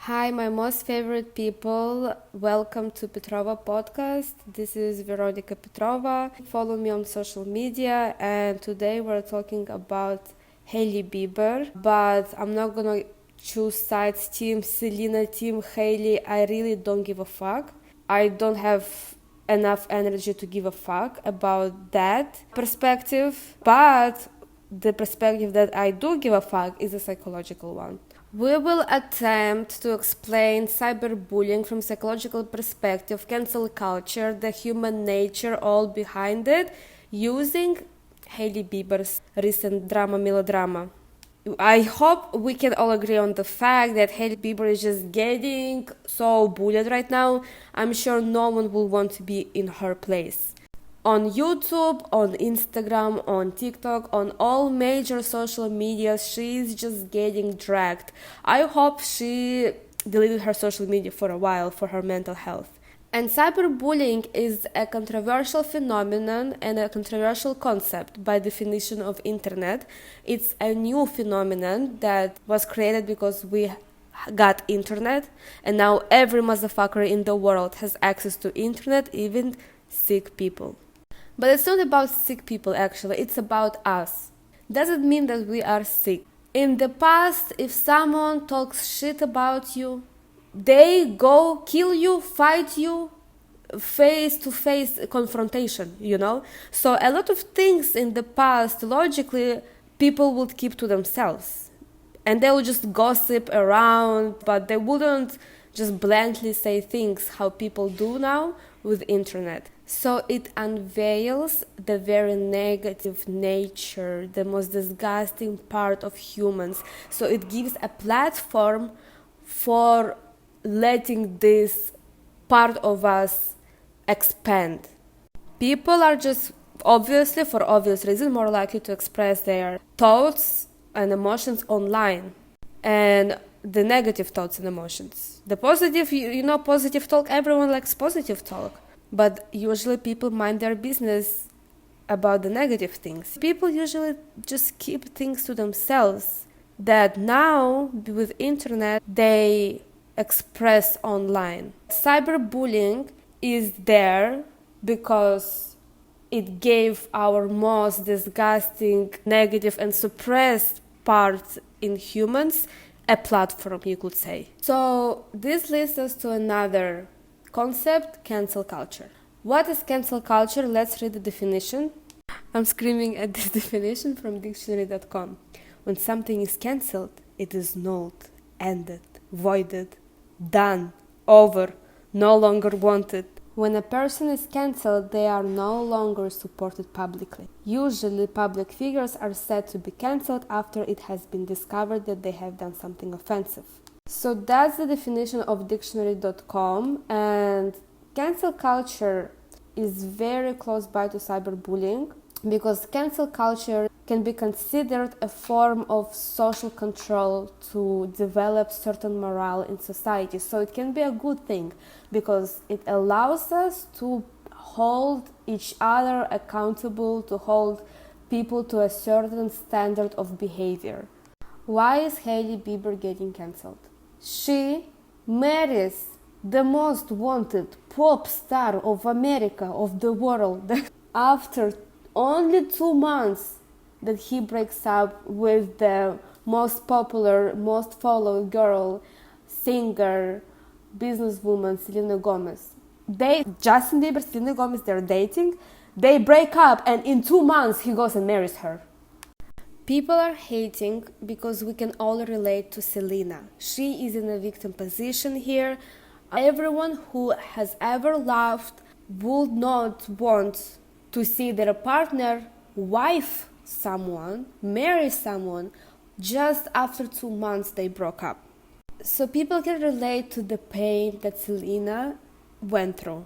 Hi, my most favorite people. Welcome to Petrova podcast. This is Veronica Petrova. Follow me on social media, and today we're talking about Hailey Bieber. But I'm not gonna choose sides, team Selena, team Hailey. I really don't give a fuck. I don't have enough energy to give a fuck about that perspective, but the perspective that I do give a fuck is a psychological one. We will attempt to explain cyberbullying from psychological perspective, cancel culture, the human nature all behind it, using Hailey Bieber's recent melodrama. I hope we can all agree on the fact that Hailey Bieber is just getting so bullied right now. I'm sure no one will want to be in her place. On YouTube, on Instagram, on TikTok, on all major social media, she's just getting dragged. I hope she deleted her social media for a while for her mental health. And cyberbullying is a controversial phenomenon and a controversial concept by definition of internet. It's a new phenomenon that was created because we got internet, and now every motherfucker in the world has access to internet, even sick people. But it's not about sick people actually, it's about us. Doesn't mean that we are sick. In the past, if someone talks shit about you, they go kill you, fight you, face-to-face confrontation, So a lot of things in the past, logically, people would keep to themselves. And they would just gossip around, but they wouldn't just bluntly say things how people do now with internet. So it unveils the very negative nature, the most disgusting part of humans. So it gives a platform for letting this part of us expand. People are just, obviously, for obvious reasons, more likely to express their thoughts and emotions online. And the negative thoughts and emotions. The positive, positive talk, everyone likes positive talk. But usually people mind their business about the negative things. People usually just keep things to themselves that now, with internet, they express online. Cyberbullying is there because it gave our most disgusting, negative and suppressed parts in humans a platform, you could say. So this leads us to another concept, cancel culture. What is cancel culture? Let's read the definition. I'm screaming at this definition from dictionary.com. When something is cancelled, it is nulled, ended, voided, done, over, no longer wanted. When a person is cancelled, they are no longer supported publicly. Usually, public figures are said to be cancelled after it has been discovered that they have done something offensive. So that's the definition of dictionary.com, and cancel culture is very close by to cyberbullying because cancel culture can be considered a form of social control to develop certain morale in society. So it can be a good thing because it allows us to hold each other accountable, to hold people to a certain standard of behavior. Why is Hailey Bieber getting cancelled? She marries the most wanted pop star of America, of the world, after only 2 months that he breaks up with the most popular, most followed girl, singer, businesswoman, Selena Gomez. Justin Bieber, Selena Gomez, they're dating, they break up, and in 2 months he goes and marries her. People are hating because we can all relate to Selena. She is in a victim position here. Everyone who has ever loved would not want to see their partner wife someone, marry someone, just after 2 months they broke up. So people can relate to the pain that Selena went through.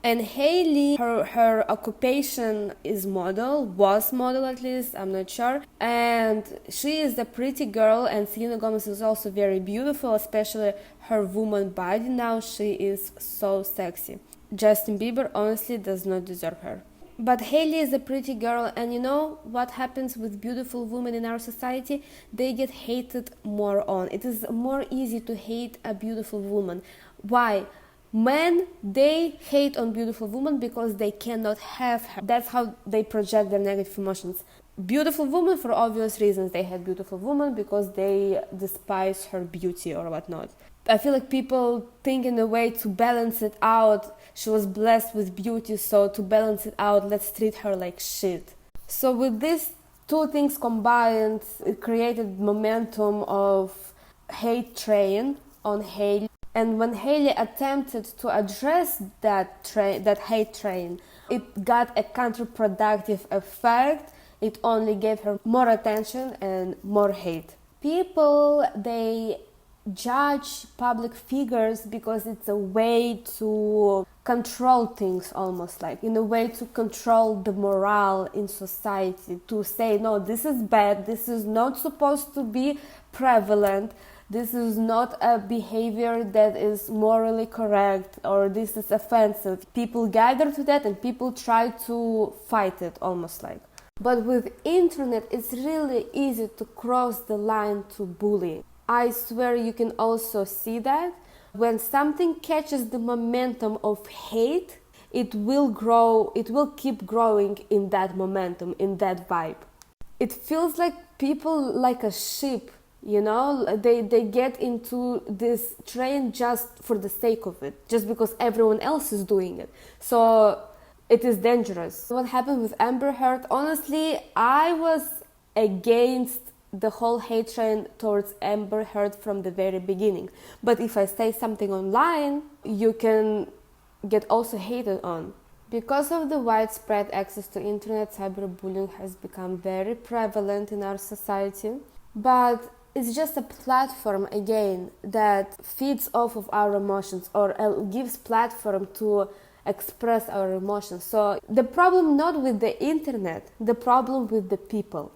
And Hailey, her occupation is was model at least, I'm not sure. And she is a pretty girl, and Selena Gomez is also very beautiful, especially her woman body now. She is so sexy. Justin Bieber honestly does not deserve her. But Hailey is a pretty girl, and you know what happens with beautiful women in our society? They get hated more on. It is more easy to hate a beautiful woman. Why? Men, they hate on beautiful women because they cannot have her. That's how they project their negative emotions. Beautiful woman, for obvious reasons, they hate beautiful woman because they despise her beauty or whatnot. I feel like people think in a way to balance it out. She was blessed with beauty, so to balance it out, let's treat her like shit. So with these two things combined, it created momentum of hate train on Hailey. And when Hailey attempted to address that hate train, it got a counterproductive effect. It only gave her more attention and more hate. People, they judge public figures because it's a way to control things, almost like in a way to control the morale in society, to say, no, this is bad, this is not supposed to be prevalent, this is not a behavior that is morally correct, or this is offensive. People gather to that and people try to fight it, almost like. But with internet, it's really easy to cross the line to bullying. I swear you can also see that when something catches the momentum of hate, it will grow, it will keep growing in that momentum, in that vibe. It feels like people like a sheep, you know, they get into this train just for the sake of it, just because everyone else is doing it. So it is dangerous. What happened with Amber Heard, honestly, I was against the whole hate train towards Amber Heard from the very beginning. But if I say something online, you can get also hated on. Because of the widespread access to internet, cyberbullying has become very prevalent in our society. But it's just a platform, again, that feeds off of our emotions, or gives platform to express our emotions. So the problem not with the internet, the problem with the people.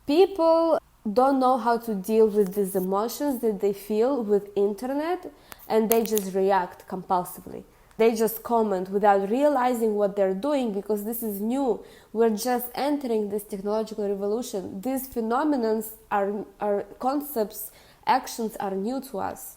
People don't know how to deal with these emotions that they feel with internet, and they just react compulsively. They just comment without realizing what they're doing, because this is new. We're just entering this technological revolution. These phenomena are concepts, actions are new to us.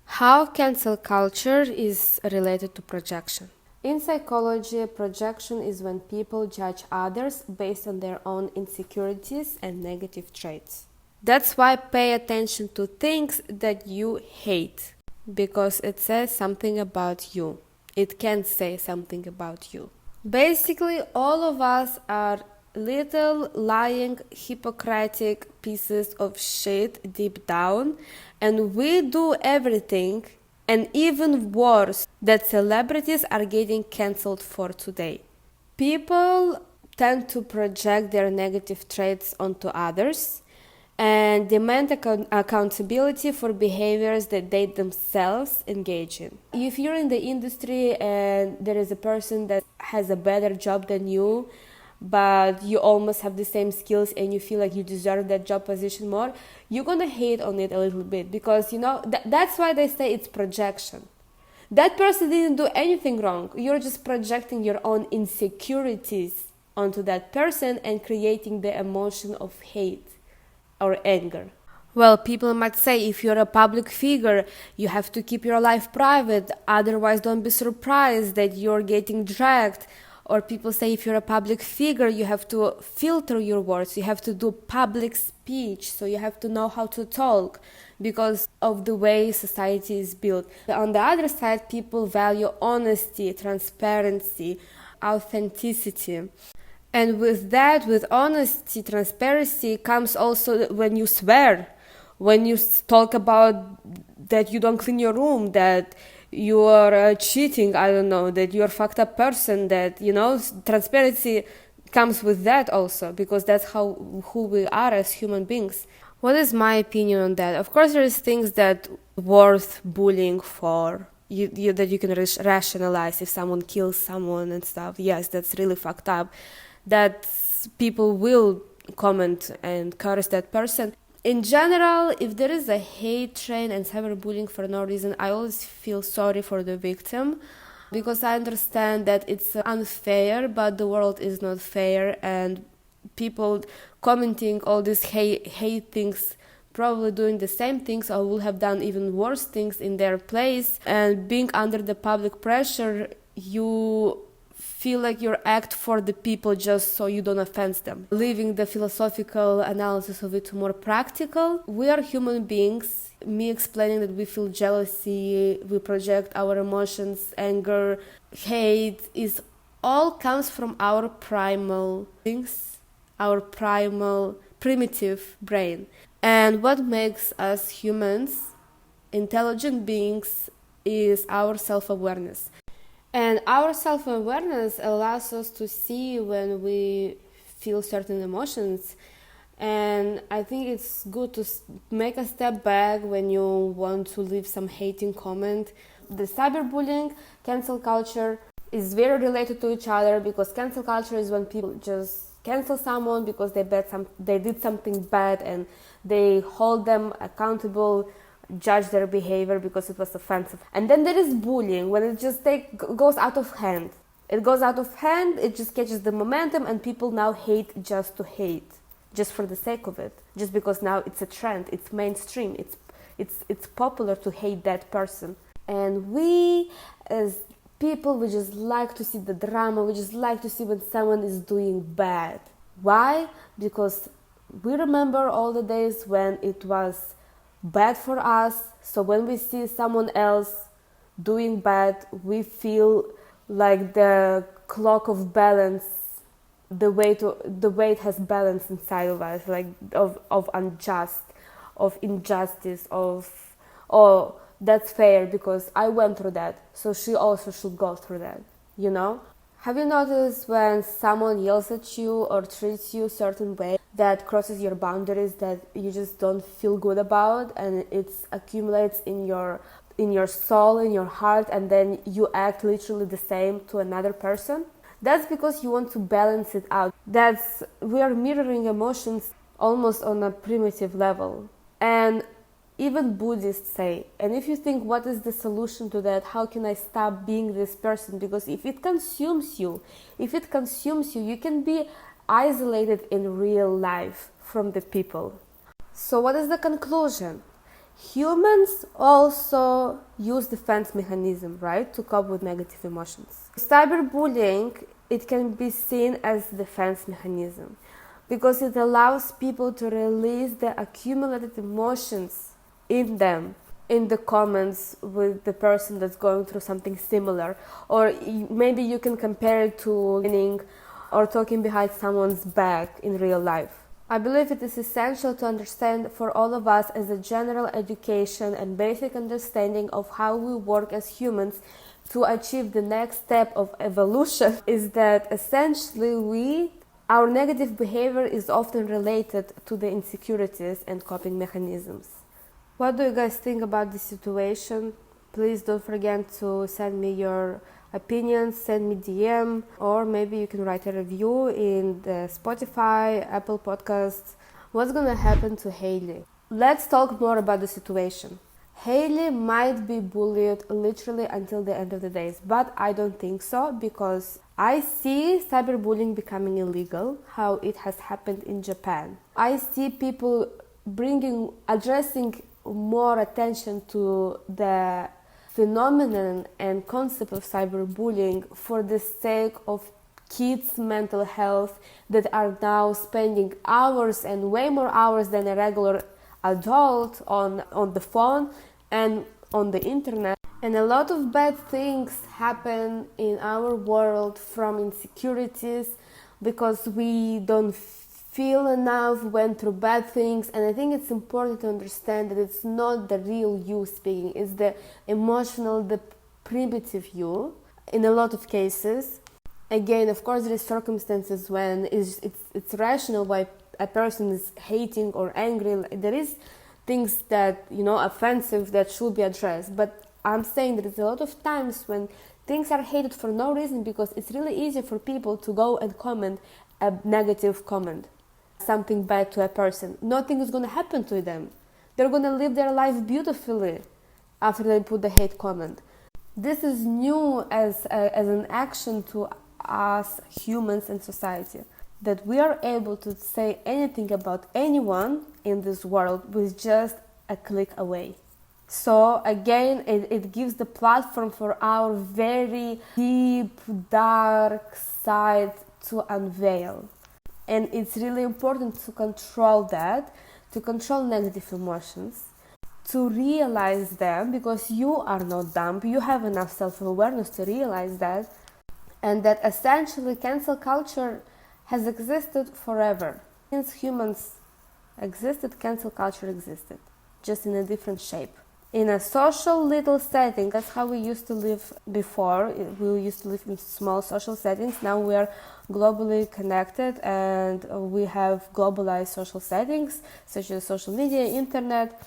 How cancel culture is related to projection. In psychology, projection is when people judge others based on their own insecurities and negative traits. That's why pay attention to things that you hate, because it says something about you. It can say something about you. Basically, all of us are little lying, hypocritic pieces of shit deep down, and we do everything. And even worse, that celebrities are getting cancelled for today. People tend to project their negative traits onto others and demand accountability for behaviors that they themselves engage in. If you're in the industry and there is a person that has a better job than you, but you almost have the same skills and you feel like you deserve that job position more, you're gonna hate on it a little bit, because you know that's why they say it's projection. That person didn't do anything wrong. You're just projecting your own insecurities onto that person and creating the emotion of hate or anger. Well, people might say, if you're a public figure, you have to keep your life private, otherwise don't be surprised that you're getting dragged. Or people say, if you're a public figure, you have to filter your words, you have to do public speech, so you have to know how to talk because of the way society is built. On the other side, people value honesty, transparency, authenticity. And with that, with honesty, transparency, comes also when you swear, when you talk about that you don't clean your room, that you are cheating, I don't know, that you're a fucked up person, that, you know, transparency comes with that also, because that's who we are as human beings. What is my opinion on that? Of course, there is things that worth bullying for, that you can rationalize. If someone kills someone and stuff, yes, that's really fucked up. That people will comment and curse that person. In general, if there is a hate train and cyberbullying for no reason, I always feel sorry for the victim. because I understand that it's unfair, but the world is not fair, and people commenting all these hate things probably doing the same things or will have done even worse things in their place, and being under the public pressure, you feel like you act for the people just so you don't offend them. Leaving the philosophical analysis of it to more practical, we are human beings. Me explaining that we feel jealousy, we project our emotions, anger, hate, is all comes from our primal things, our primal primitive brain. And what makes us humans intelligent beings is our self-awareness. And our self-awareness allows us to see when we feel certain emotions. And I think it's good to make a step back when you want to leave some hating comment. The cyberbullying, cancel culture is very related to each other, because cancel culture is when people just cancel someone because they did something bad, and they hold them accountable, judge their behavior because it was offensive. And then there is bullying, when it just goes out of hand. It goes out of hand, it just catches the momentum, and people now hate just to hate, just for the sake of it, just because now it's a trend, it's mainstream, it's popular to hate that person. And we as people, we just like to see the drama, we just like to see when someone is doing bad. Why? Because we remember all the days when it was bad for us, so when we see someone else doing bad, we feel like the clock of balance, the weight has balance inside of us, like of injustice, oh, that's fair because I went through that, so she also should go through that, you know? Have you noticed when someone yells at you or treats you a certain way that crosses your boundaries, that you just don't feel good about, and it accumulates in your soul, in your heart, and then you act literally the same to another person? That's because you want to balance it out. We are mirroring emotions almost on a primitive level. And even Buddhists say, and if you think what is the solution to that, how can I stop being this person? Because if it consumes you, you can be isolated in real life from the people. So what is the conclusion? Humans also use defense mechanism, right, to cope with negative emotions. Cyberbullying, it can be seen as defense mechanism because it allows people to release the accumulated emotions in them, in the comments with the person that's going through something similar. Or maybe you can compare it to winning or talking behind someone's back in real life. I believe it is essential to understand for all of us as a general education and basic understanding of how we work as humans to achieve the next step of evolution is that essentially our negative behavior is often related to the insecurities and coping mechanisms. What do you guys think about this situation? Please don't forget to send me your opinions, send me DM, or maybe you can write a review in the Spotify, Apple Podcasts. What's gonna happen to Hailey? Let's talk more about the situation. Hailey might be bullied literally until the end of the days, but I don't think so, because I see cyberbullying becoming illegal, how it has happened in Japan. I see people addressing more attention to the phenomenon and concept of cyberbullying for the sake of kids' mental health that are now spending hours and way more hours than a regular adult on the phone and on the internet. And a lot of bad things happen in our world from insecurities because we don't feel enough, went through bad things. And I think it's important to understand that it's not the real you speaking, it's the emotional, the primitive you in a lot of cases. Again, of course, there is circumstances when it's rational why a person is hating or angry. There is things that, offensive that should be addressed. But I'm saying that it's a lot of times when things are hated for no reason, because it's really easy for people to go and comment a negative comment, something bad to a person. Nothing is going to happen to them. They're going to live their life beautifully after they put the hate comment. This is new as an action to us humans in society, that we are able to say anything about anyone in this world with just a click away. So again, it gives the platform for our very deep, dark side to unveil. And it's really important to control that, to control negative emotions, to realize them, because you are not dumb, you have enough self-awareness to realize that, and that essentially cancel culture has existed forever. Since humans existed, cancel culture existed, just in a different shape. In a social little setting, that's how we used to live before. We used to live in small social settings. Now we are globally connected and we have globalized social settings, such as social media, internet.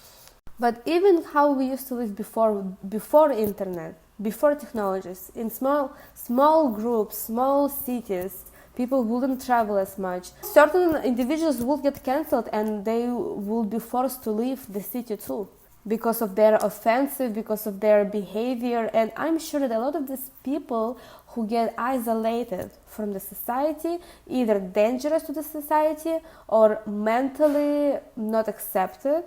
But even how we used to live before internet, before technologies, in small groups, small cities, people wouldn't travel as much. Certain individuals would get cancelled and they would be forced to leave the city too, because of their offensive, because of their behavior. And I'm sure that a lot of these people who get isolated from the society, either dangerous to the society or mentally not accepted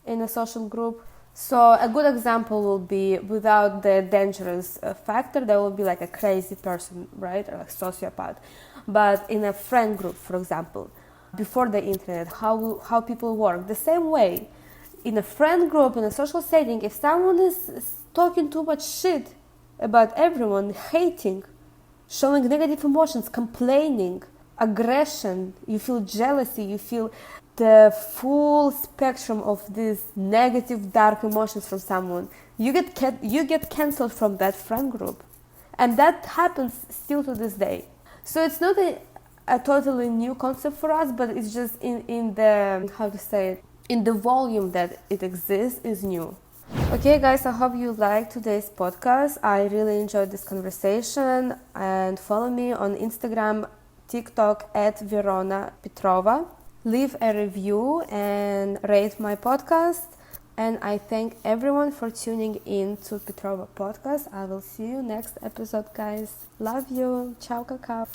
in a social group. So a good example will be, without the dangerous factor, there will be like a crazy person, right, or a sociopath. But in a friend group, for example, before the internet, how people work, the same way. In a friend group, in a social setting, if someone is talking too much shit about everyone, hating, showing negative emotions, complaining, aggression, you feel jealousy, you feel the full spectrum of these negative, dark emotions from someone, you get cancelled from that friend group. And that happens still to this day. So it's not a totally new concept for us, but it's just in the, how to say it, in the volume that it exists is new. Okay guys, I hope you liked today's podcast. I really enjoyed this conversation, and follow me on Instagram, TikTok at Verona Petrova. Leave a review and rate my podcast. And I thank everyone for tuning in to Petrova podcast. I will see you next episode, guys. Love you. Ciao, kakao.